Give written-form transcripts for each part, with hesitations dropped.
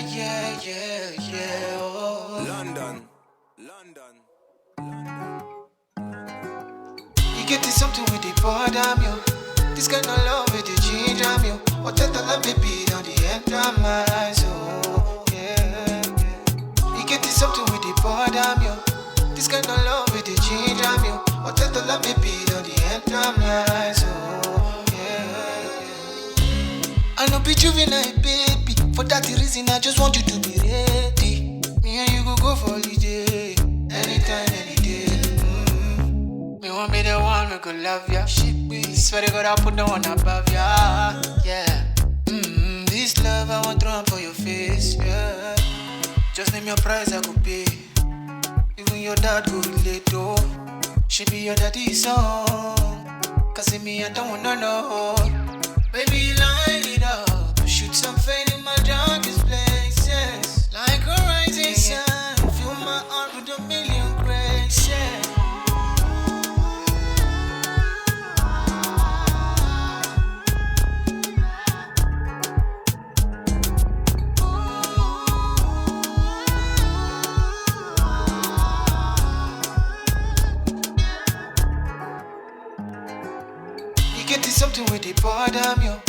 yeah. Oh. London. You get this something with the bottom, yo. This kind of love with the ginger, yo. What the love baby on the end of my soul, yeah. You get this something with the bottom, yo. This kind of love with the ginger, yo. What the love baby on the end of my soul, yeah. I know be juvenile, baby. For that reason, I just want you to be ready. Me and you go for holiday, anytime, any day. Me want be the one who could love ya. Shit, we swear to God I'll put no one above ya. Yeah. This love I want throw for your face. Yeah. Just name your price I could pay. Even your dad go relate though. She be your daddy's song. Cause in me I don't wanna know. Baby line it up. Shoot some fade in my darkest places. Like a rising sun. Fill my heart with a million graces. You get this something with the bottom, yo.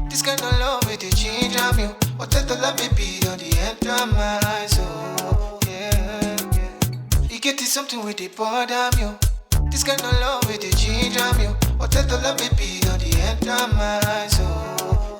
This kind of love with the ginger, yo. What the love baby on the end of my soul, yeah. You get this something with the bottom, yo. This kind of love with the ginger, yo. What the love baby on the end of my soul.